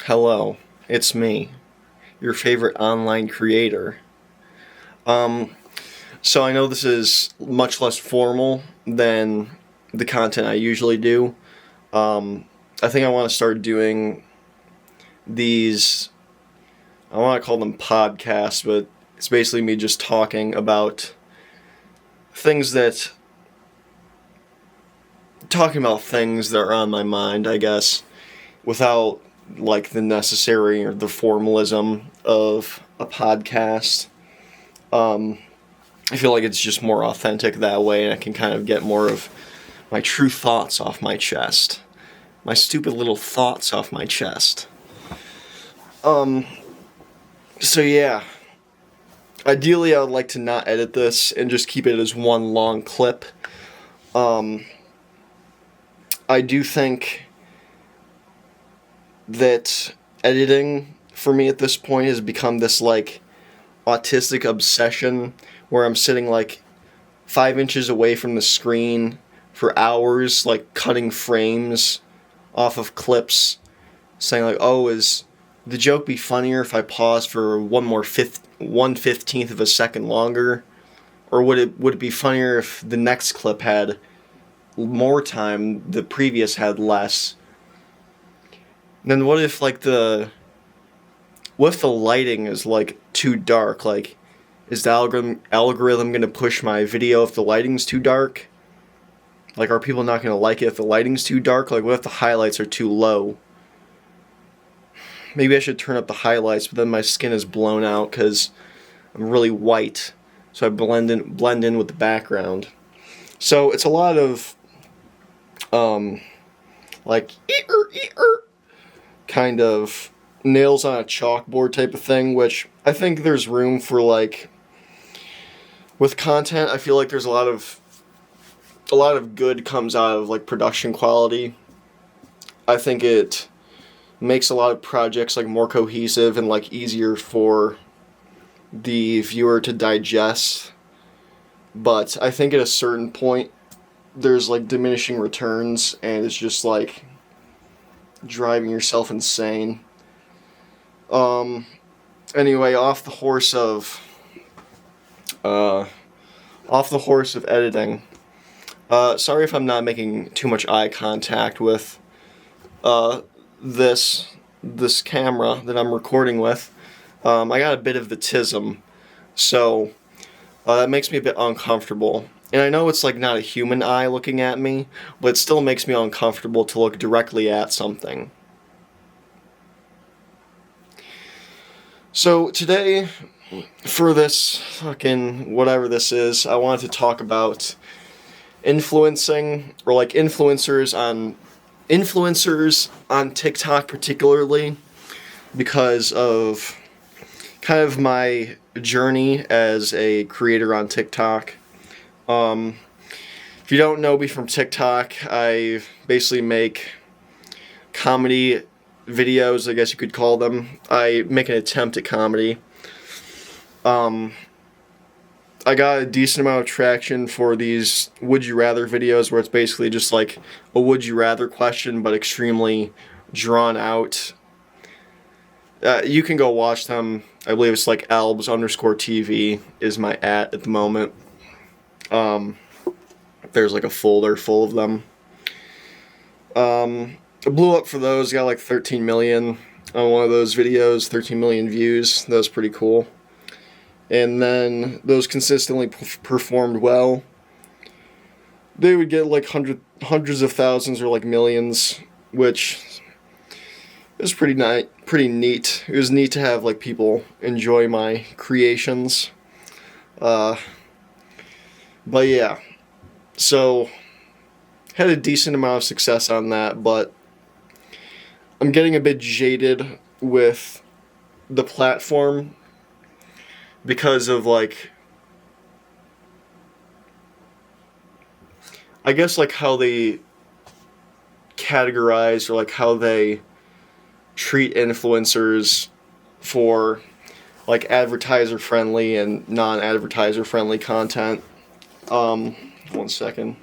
Hello, it's me, your favorite online creator. Um, so I know this is much less formal than the content I usually do. I think I want to start doing these, I want to call them podcasts, but it's basically me just talking about things that, talking about things that are on my mind, I guess, without like the necessary or the formalism of a podcast. I feel like it's just more authentic that way, and I can kind of get more of my true thoughts off my chest. My stupid little thoughts off my chest. So yeah. Ideally, I would like to not edit this and just keep it as one long clip. I do think that editing, for me at this point, has become this, like, autistic obsession where I'm sitting, like, 5 inches away from the screen for hours, like, cutting frames off of clips, saying, like, oh, is the joke be funnier if I pause for 1/15th of a second longer? Or would it be funnier if the next clip had more time, the previous had less? Then what if, like, what if the lighting is, like, too dark? Like, is the algorithm going to push my video if the lighting's too dark? Like, are people not going to like it if the lighting's too dark? Like, what if the highlights are too low? Maybe I should turn up the highlights, but then my skin is blown out because I'm really white, so I blend in with the background. So it's a lot of, like, kind of nails on a chalkboard type of thing, which I think there's room for, like, with content. I feel like there's a lot of good comes out of, like, production quality. I think it makes a lot of projects, like, more cohesive and, like, easier for the viewer to digest. But I think at a certain point there's, like, diminishing returns, and it's just, like, driving yourself insane. Anyway, off the horse of editing. Sorry if I'm not making too much eye contact with this camera that I'm recording with. I got a bit of the tism, so that makes me a bit uncomfortable. And I know it's, like, not a human eye looking at me, but it still makes me uncomfortable to look directly at something. So today, for this fucking whatever this is, I wanted to talk about influencing, or, like, influencers on TikTok particularly, because of kind of my journey as a creator on TikTok. If you don't know me from TikTok, I basically make comedy videos, I guess you could call them. I make an attempt at comedy. I got a decent amount of traction for these would you rather videos, where it's basically just like a would you rather question, but extremely drawn out. You can go watch them. I believe it's like Albs _TV is my at the moment. There's like a folder full of them. I blew up for those, got like 13 million on one of those videos, 13 million views. That was pretty cool. And then those consistently performed well. They would get like hundreds of thousands or like millions, which is pretty neat. It was neat to have, like, people enjoy my creations. But yeah, so had a decent amount of success on that, but I'm getting a bit jaded with the platform because of, like, I guess, like, how they categorize, or, like, how they treat influencers for, like, advertiser friendly and non-advertiser friendly content. 1 second.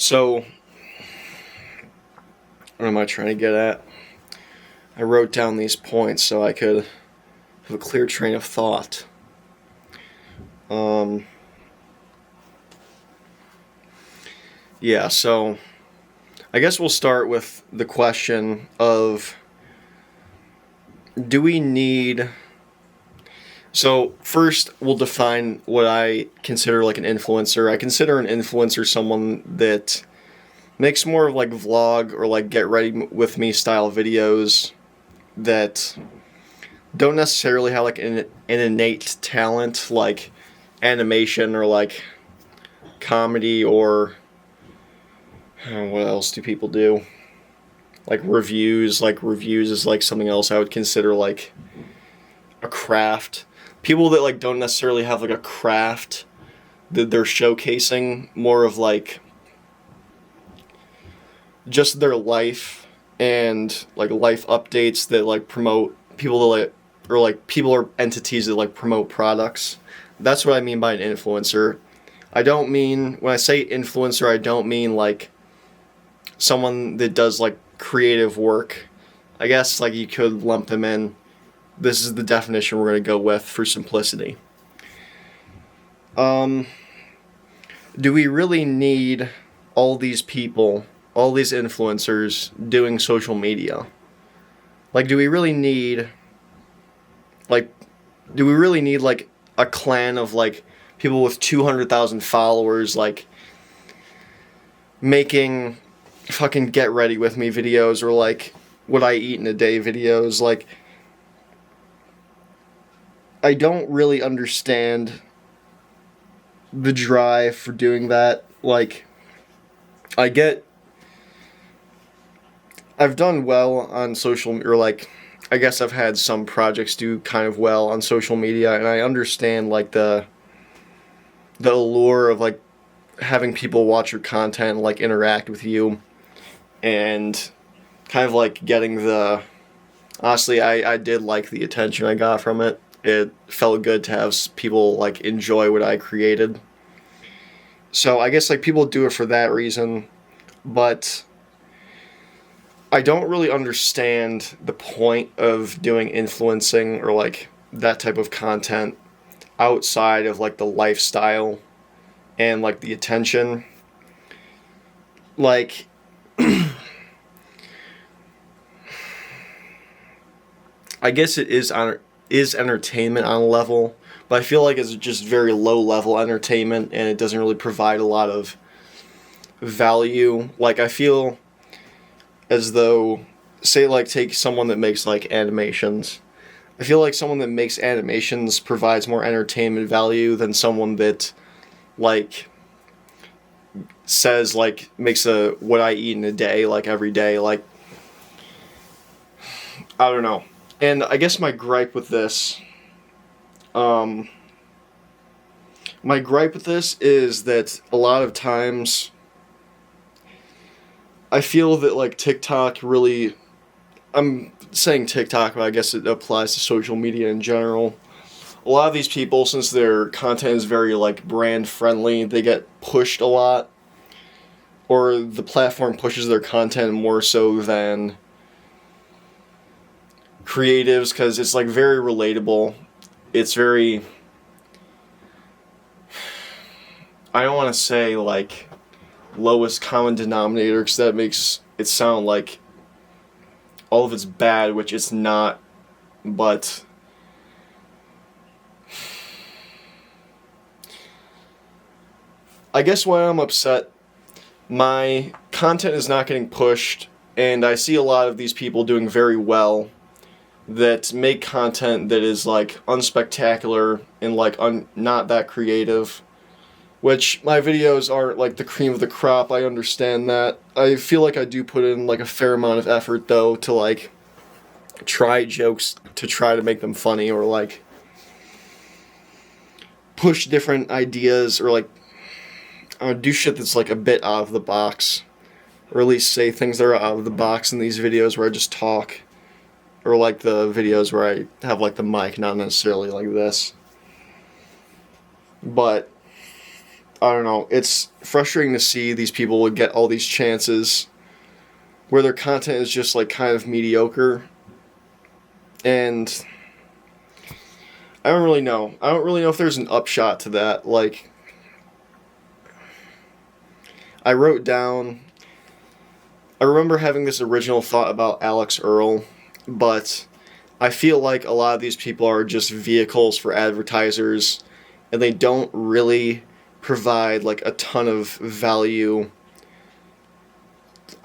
So What am I trying to get at? I wrote down these points so I could have a clear train of thought. Yeah, so I guess we'll start with the question of, do we need... So first, we'll define what I consider like an influencer. I consider an influencer someone that makes more of like vlog or like get ready with me style videos that don't necessarily have like an innate talent like animation or like comedy or what else do people do? Like reviews. Like reviews is like something else I would consider like a craft. People that like don't necessarily have like a craft that they're showcasing, more of like just their life and like life updates that like promote people that like, or like people or entities that like promote products. That's what I mean by an influencer. I don't mean, when I say influencer, I don't mean like someone that does like creative work. I guess like you could lump them in. This is the definition we're going to go with for simplicity. Do we really need all these people, all these influencers doing social media? Like, do we really need like a clan of like people with 200,000 followers like making fucking get ready with me videos or like what I eat in a day videos? Like, I don't really understand the drive for doing that. Like, I've done well on social, or like, I guess I've had some projects do kind of well on social media, and I understand like the allure of like having people watch your content and like interact with you, and kind of like getting the, honestly, I did like the attention I got from it. It felt good to have people like enjoy what I created. So I guess like people do it for that reason, but I don't really understand the point of doing influencing or like that type of content outside of like the lifestyle and like the attention. Like, I guess it is entertainment on a level, but I feel like it's just very low level entertainment and it doesn't really provide a lot of value. Like, I feel as though, say like take someone that makes like animations. I feel like someone that makes animations provides more entertainment value than someone that like says like makes a what I eat in a day like every day. Like, I don't know. And I guess my gripe with this, is that a lot of times I feel that like TikTok really, I'm saying TikTok, but I guess it applies to social media in general. A lot of these people, since their content is very like brand friendly, they get pushed a lot, or the platform pushes their content more so than creatives, because it's like very relatable. It's very, I don't want to say like lowest common denominator, because that makes it sound like all of it's bad, which it's not. But I guess why I'm upset, my content is not getting pushed, and I see a lot of these people doing very well that make content that is like unspectacular and like not that creative, which my videos aren't like the cream of the crop. I understand that. I feel like I do put in like a fair amount of effort though to like try jokes to try to make them funny, or like push different ideas, or like do shit that's like a bit out of the box, or at least say things that are out of the box in these videos where I just talk. Or like the videos where I have like the mic, not necessarily like this. But I don't know, it's frustrating to see these people would get all these chances where their content is just like kind of mediocre. And I don't really know. I don't really know if there's an upshot to that. Like, I wrote down, I remember having this original thought about Alex Earl, but I feel like a lot of these people are just vehicles for advertisers, and they don't really provide like a ton of value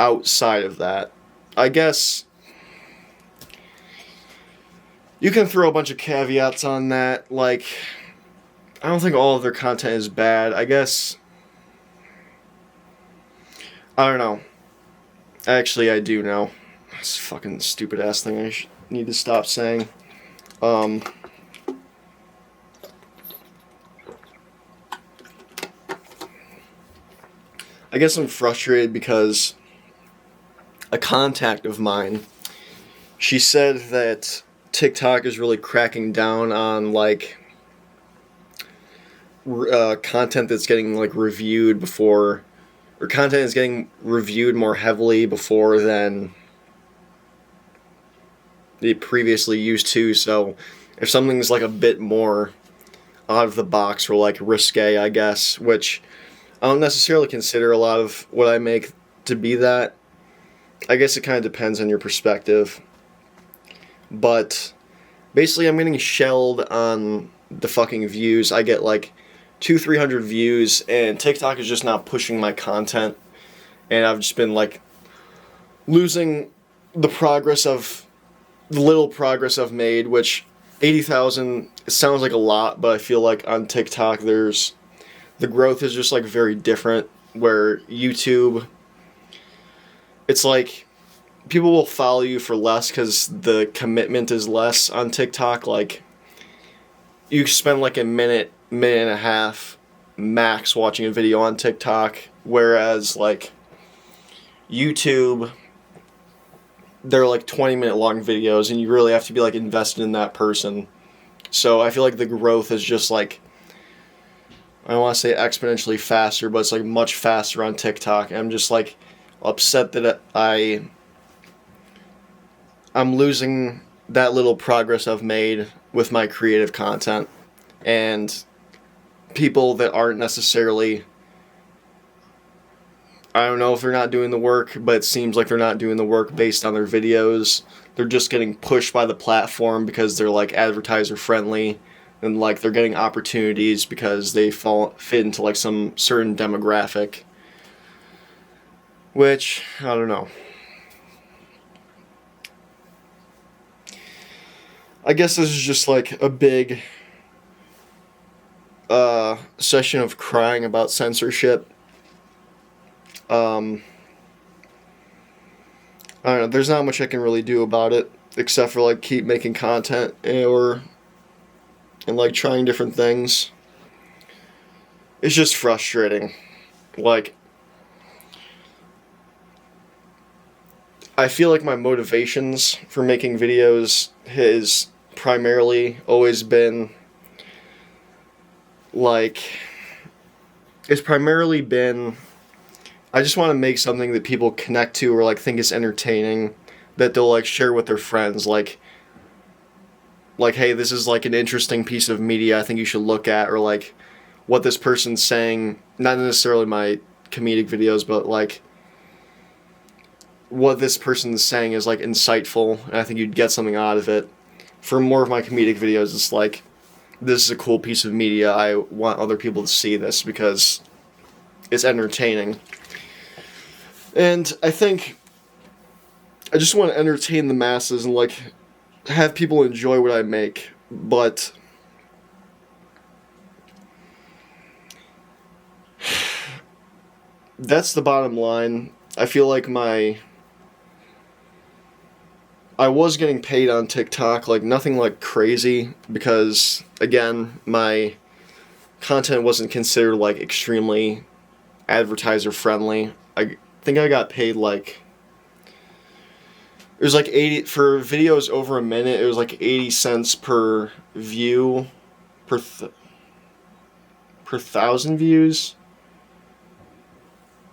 outside of that. I guess you can throw a bunch of caveats on that. Like, I don't think all of their content is bad. I guess, I don't know. Actually, I do know. That's a fucking stupid ass thing I need to stop saying. I guess I'm frustrated because a contact of mine, she said that TikTok is really cracking down on like content that's getting like reviewed before, or content is getting reviewed more heavily before than it previously used to. So if something's like a bit more out of the box or like risque, I guess, which I don't necessarily consider a lot of what I make to be that. I guess it kind of depends on your perspective. But basically, I'm getting shelled on the fucking views. I get like 200-300 views, and TikTok is just not pushing my content. And I've just been like losing the little progress I've made, which 80,000 sounds like a lot, but I feel like on TikTok the growth is just like very different, where YouTube, it's like people will follow you for less because the commitment is less on TikTok. Like, you spend like a minute and a half max watching a video on TikTok, whereas like YouTube, they're like 20-minute long videos, and you really have to be like invested in that person. So I feel like the growth is just like, I don't want to say exponentially faster, but it's like much faster on TikTok. And I'm just like upset that I'm losing that little progress I've made with my creative content. And people that aren't necessarily, I don't know if they're not doing the work, but it seems like they're not doing the work based on their videos. They're just getting pushed by the platform because they're like advertiser friendly, and like they're getting opportunities because they fit into like some certain demographic. Which, I don't know. I guess this is just like a big session of crying about censorship. I don't know, there's not much I can really do about it, except for like keep making content and like trying different things. It's just frustrating. Like, I feel like my motivations for making videos has primarily always been like, I just want to make something that people connect to or like think is entertaining, that they'll like share with their friends. Like, hey, this is like an interesting piece of media I think you should look at, or like what this person's saying, not necessarily my comedic videos, but like what this person's saying is like insightful, and I think you'd get something out of it. For more of my comedic videos, it's like, this is a cool piece of media, I want other people to see this because it's entertaining. And I think I just want to entertain the masses and like have people enjoy what I make, but that's the bottom line. I feel like I was getting paid on TikTok, like nothing like crazy, because again, my content wasn't considered like extremely advertiser friendly. I think I got paid like, it was like 80 for videos over a minute. It was like 80 cents per view, per 1,000 views.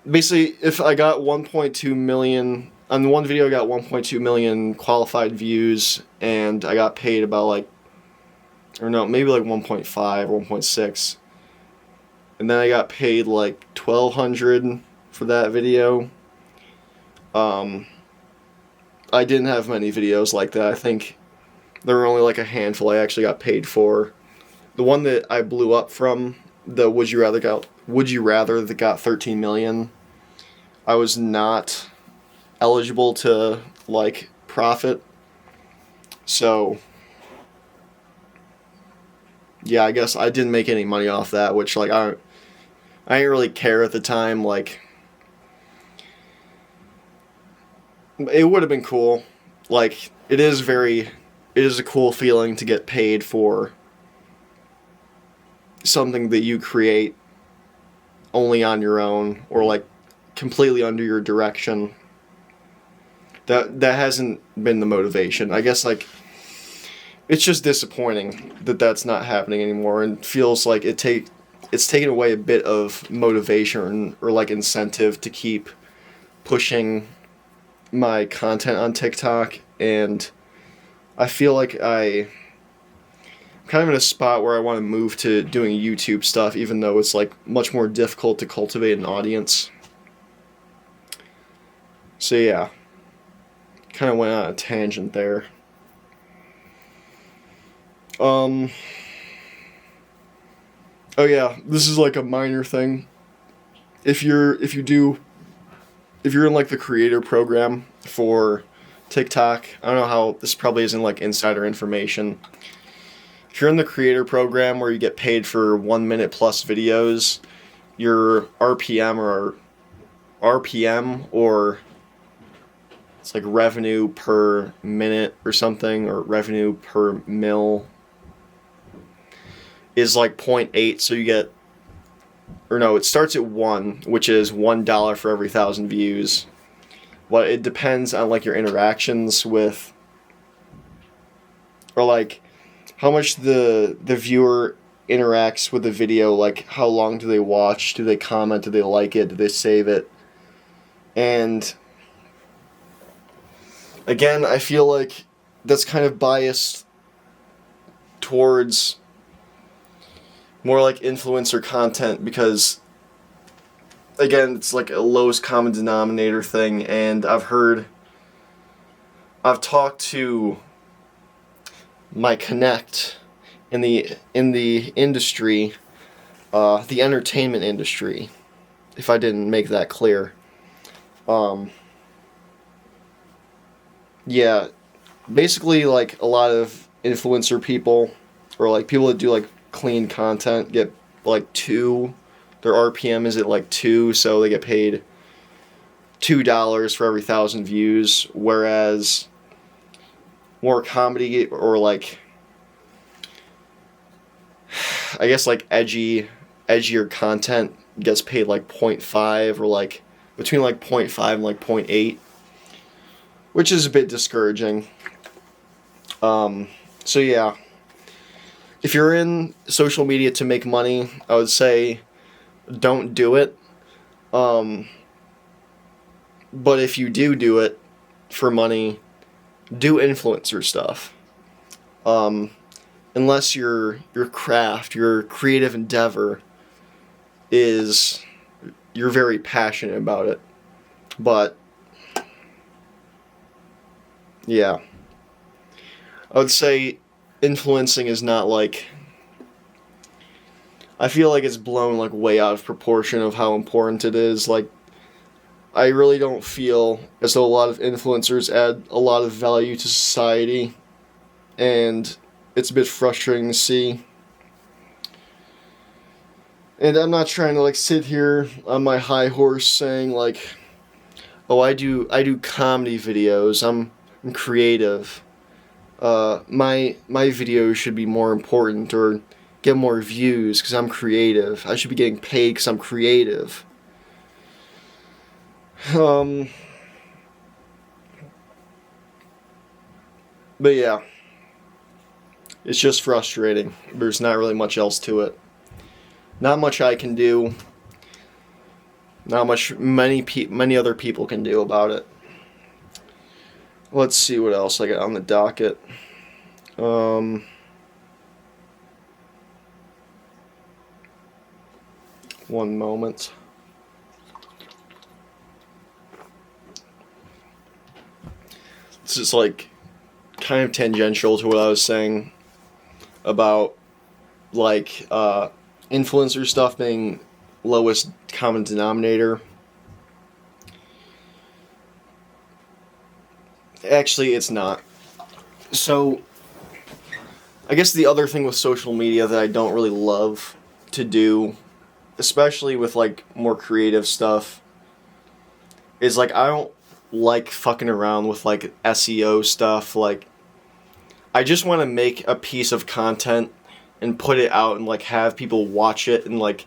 Basically, if I got 1.2 million on the one video I got 1.2 million qualified views, and I got paid about like, or no, maybe like 1.5 or 1.6. And then I got paid like $1,200 for that video. I didn't have many videos like that. I think there were only like a handful I actually got paid for. The one that I blew up from, the Would You Rather that got 13 million, I was not eligible to like profit. So yeah, I guess I didn't make any money off that, which like I didn't really care at the time. Like, it would have been cool. Like, it is a cool feeling to get paid for something that you create only on your own, or like completely under your direction. That hasn't been the motivation. I guess like it's just disappointing that that's not happening anymore, and feels like it's taken away a bit of motivation or like incentive to keep pushing my content on TikTok. And I feel like I'm kind of in a spot where I want to move to doing YouTube stuff, even though it's like much more difficult to cultivate an audience. So yeah, kind of went on a tangent there. Oh yeah, this is like a minor thing. If you're in like the creator program for TikTok, I don't know how, this probably isn't like insider information. If you're in the creator program where you get paid for 1 minute plus videos, your RPM or it's like revenue per minute or something, or revenue per mil, is like 0.8. So you get, or no, it starts at 1, which is $1 for every 1,000 views. Well, it depends on like your interactions with, or like how much the viewer interacts with the video. Like, how long do they watch? Do they comment? Do they like it? Do they save it? And again, I feel like that's kind of biased towards more like influencer content, because again, it's like a lowest common denominator thing. And I've talked to my connect in the industry, the entertainment industry, if I didn't make that clear. Yeah, basically like a lot of influencer people, or like people that do like clean content, get like 2, their RPM is at like 2, so they get paid $2 for every 1,000 views, whereas more comedy or like, I guess like edgier content gets paid like 0.5, or like between like 0.5 and like 0.8, which is a bit discouraging. So yeah, if you're in social media to make money, I would say don't do it. But if you do it for money, do influencer stuff. Unless your craft, your creative endeavor is, you're very passionate about it. But yeah, I would say influencing is not like, I feel like it's blown like way out of proportion of how important it is. Like, I really don't feel as though a lot of influencers add a lot of value to society, and it's a bit frustrating to see. And I'm not trying to like sit here on my high horse saying like, oh, I do comedy videos, I'm creative. My videos should be more important or get more views because I'm creative. I should be getting paid because I'm creative. But yeah, it's just frustrating. There's not really much else to it. Not much I can do. Not much many other people can do about it. Let's see what else I got on the docket. One moment. This is like kind of tangential to what I was saying about like influencer stuff being lowest common denominator. Actually, it's not. So, I guess the other thing with social media that I don't really love to do, especially with like more creative stuff, is like I don't like fucking around with like SEO stuff. Like, I just want to make a piece of content and put it out and like have people watch it and like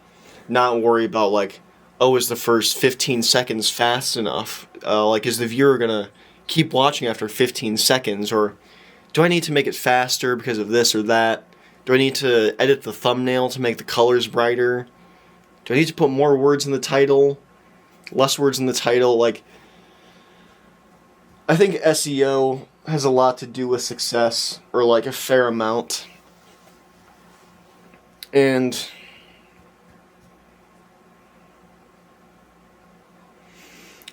not worry about like, oh, is the first 15 seconds fast enough? Like, is the viewer gonna keep watching after 15 seconds? Or do I need to make it faster because of this or that? Do I need to edit the thumbnail to make the colors brighter? Do I need to put more words in the title? Less words in the title? Like, I think SEO has a lot to do with success, or like a fair amount. And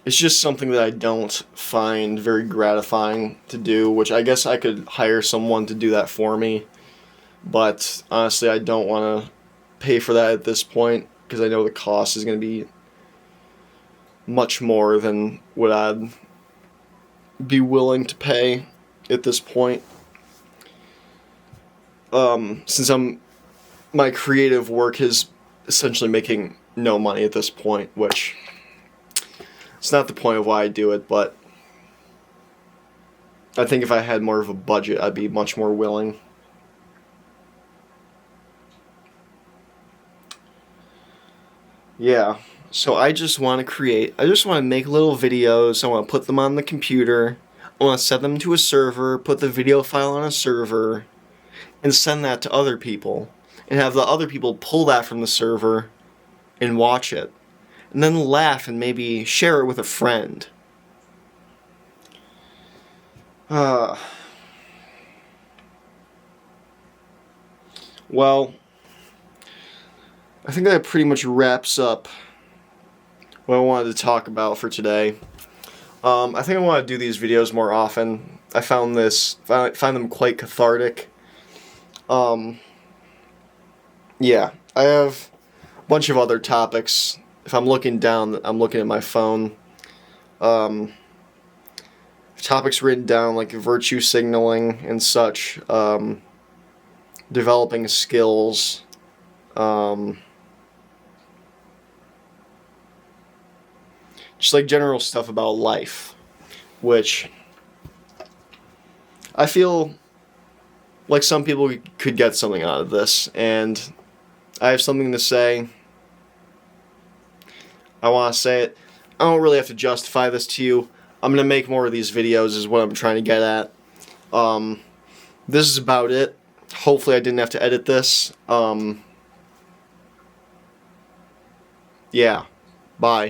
it's just something that I don't find very gratifying to do, which I guess I could hire someone to do that for me. But honestly, I don't want to pay for that at this point because I know the cost is going to be much more than what I'd be willing to pay at this point. Since my creative work is essentially making no money at this point, which it's not the point of why I do it, but I think if I had more of a budget, I'd be much more willing. Yeah, so I just want to make little videos, I want to put them on the computer, I want to set them to a server, put the video file on a server, and send that to other people, and have the other people pull that from the server and watch it, and then laugh and maybe share it with a friend. Well, I think that pretty much wraps up what I wanted to talk about for today. I think I want to do these videos more often. I find them quite cathartic. Yeah, I have a bunch of other topics. If I'm looking down, I'm looking at my phone. Topics written down like virtue signaling and such. Developing skills. Just like general stuff about life, which I feel like some people could get something out of this, and I have something to say. I want to say it. I don't really have to justify this to you. I'm going to make more of these videos is what I'm trying to get at. This is about it. Hopefully I didn't have to edit this. Yeah. Bye.